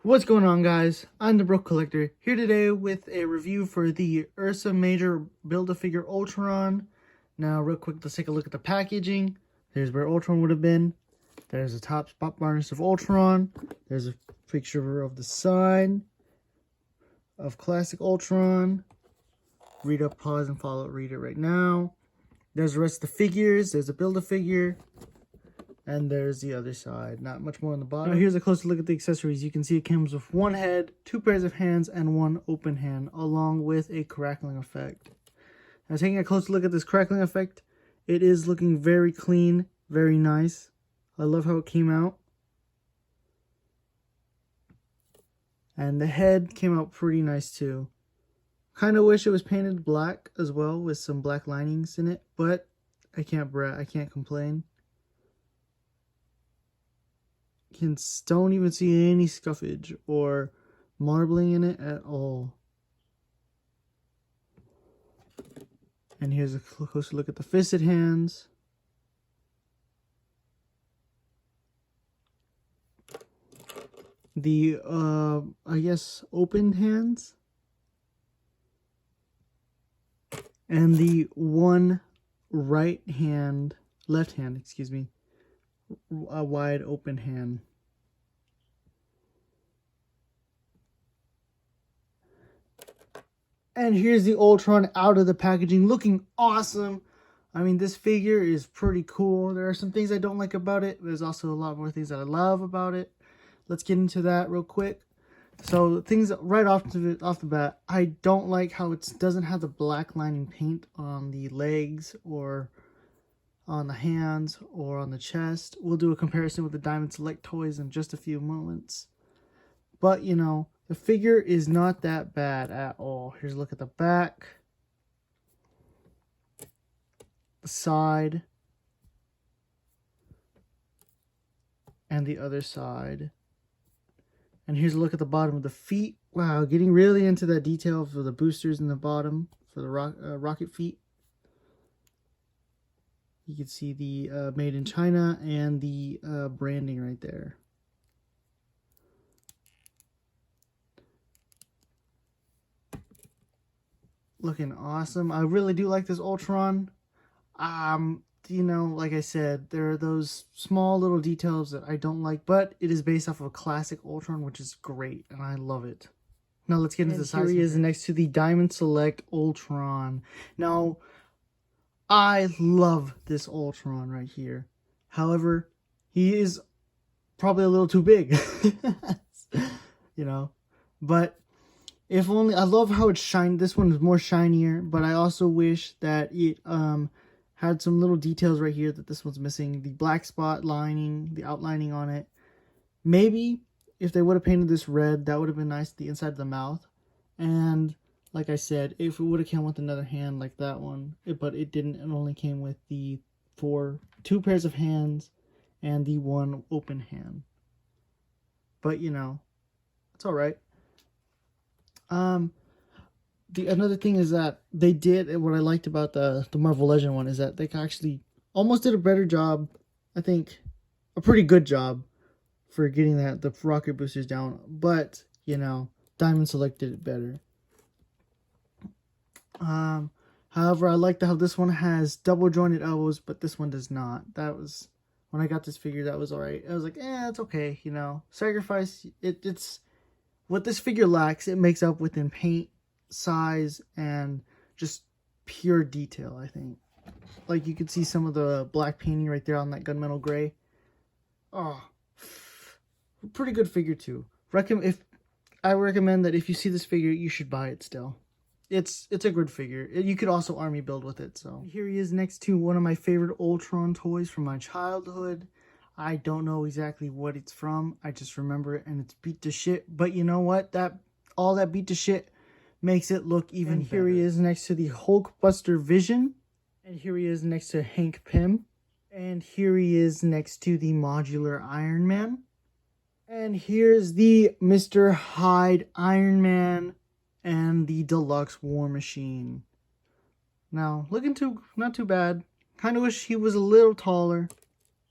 What's going on, guys? I'm the Broke Collector, here today with a review for the Ursa Major Build-A-Figure Ultron. Now, real quick, let's take a look at the packaging. There's where Ultron would have been. There's a top spot varnish of Ultron. There's a picture of the side of classic Ultron. Read up, pause, and follow. Read it right now. There's the rest of the figures. There's a Build-A-Figure. And there's the other side. Not much more on the bottom. Now here's a closer look at the accessories. You can see it comes with one head, two pairs of hands, and one open hand, along with a crackling effect. Now taking a closer look at this crackling effect, it is looking very clean, very nice. I love how it came out. And the head came out pretty nice too. Kind of wish it was painted black as well, with some black linings in it, but I can't complain. Don't even see any scuffage or marbling in it at all. And here's a closer look at the fisted hands. The I guess opened hands. And the one left hand, excuse me, a wide open hand. And here's the Ultron out of the packaging, looking awesome. I mean, this figure is pretty cool. There are some things I don't like about it. There's also a lot more things that I love about it. Let's get into that real quick. So things right off the bat, I don't like how it doesn't have the black lining paint on the legs or on the hands or on the chest. We'll do a comparison with the Diamond Select toys in just a few moments. But, you know, the figure is not that bad at all. Here's a look at the back, the side, and the other side. And here's a look at the bottom of the feet. Wow, getting really into that detail for the boosters in the bottom for the rocket feet. You can see the made in China and the branding right there. Looking awesome. I really do like this Ultron. You know, like I said, there are those small little details that I don't like, but it is based off of a classic Ultron, which is great, and I love it. Now let's get into the size. Here he is next to the Diamond Select Ultron. Now, I love this Ultron right here. However, he is probably a little too big. You know, but if only, I love how it's shiny. This one is more shinier, but I also wish that it had some little details right here that this one's missing. The black spot lining, the outlining on it. Maybe if they would have painted this red, that would have been nice, the inside of the mouth. And like I said, if it would have come with another hand like that one, but it didn't. It only came with the two pairs of hands and the one open hand. But you know, it's all right. Another thing is that they did, what I liked about the Marvel Legend one is that they actually almost did a better job, I think, a pretty good job for getting the rocket boosters down. But you know, Diamond Select did it better. However, I like how this one has double jointed elbows, but this one does not. That was, when I got this figure, that was alright. I was like, it's okay, you know. Sacrifice, it's what this figure lacks, it makes up within paint, size, and just pure detail, I think. Like, you could see some of the black painting right there on that gunmetal gray. Oh, pretty good figure too. I recommend that if you see this figure, you should buy it still. It's a good figure. You could also army build with it. So here he is next to one of my favorite Ultron toys from my childhood. I don't know exactly what it's from. I just remember it, and it's beat to shit. But you know what? All that beat to shit makes it look even better. Here he is next to the Hulkbuster Vision. And here he is next to Hank Pym. And here he is next to the Modular Iron Man. And here's the Mr. Hyde Iron Man and the Deluxe War Machine. Now, not too bad. Kind of wish he was a little taller.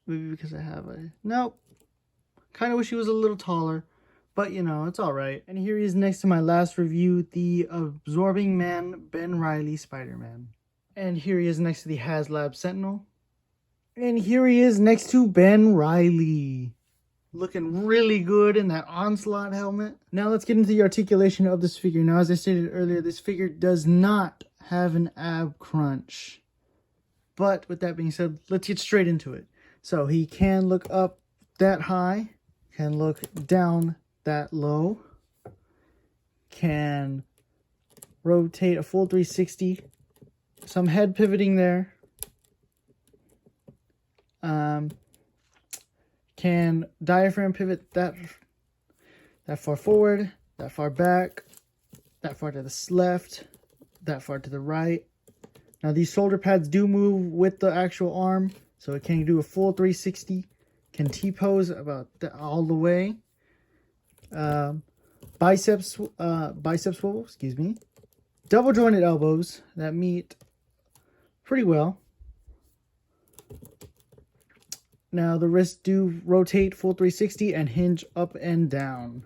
Maybe because I have a... Nope. Kind of wish he was a little taller. But, you know, it's alright. And here he is next to my last review, the Absorbing Man Ben Reilly Spider-Man. And here he is next to the HasLab Sentinel. And here he is next to Ben Reilly. Looking really good in that Onslaught helmet. Now let's get into the articulation of this figure. Now, as I stated earlier, this figure does not have an ab crunch. But with that being said, let's get straight into it. So he can look up that high, can look down that low, can rotate a full 360, some head pivoting there, can diaphragm pivot that far forward, that far back, that far to the left, that far to the right. Now these shoulder pads do move with the actual arm, so it can do a full 360, can T-pose about all the way. Bicep swivel, excuse me. Double jointed elbows that meet pretty well. Now the wrists do rotate full 360 and hinge up and down.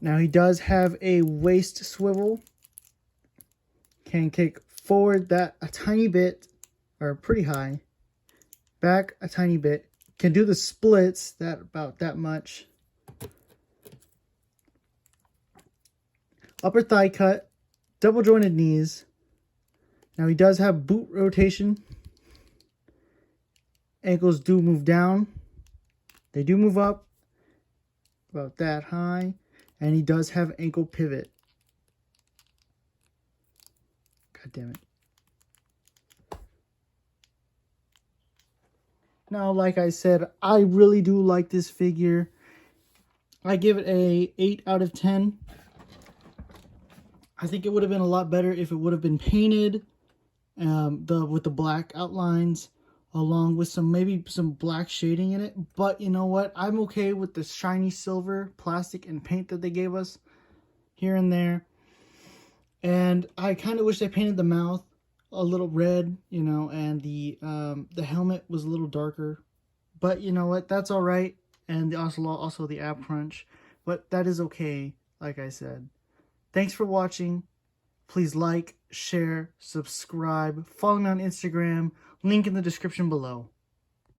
Now he does have a waist swivel. Can kick forward that a tiny bit, or pretty high. Back a tiny bit. Can do the splits that about that much. Upper thigh cut. Double jointed knees. Now he does have boot rotation. Ankles do move down. They do move up about that high. And he does have ankle pivot. God damn it. Now, like I said, I really do like this figure. I give it a 8 out of 10. I think it would have been a lot better if it would have been painted with the black outlines, along with maybe some black shading in it. But you know what? I'm okay with the shiny silver plastic and paint that they gave us here and there. And I kind of wish they painted the mouth a little red, you know, and the helmet was a little darker. But you know what? That's all right. And also the ab crunch. But that is okay, like I said. Thanks for watching. Please like, share, subscribe, follow me on Instagram. Link in the description below.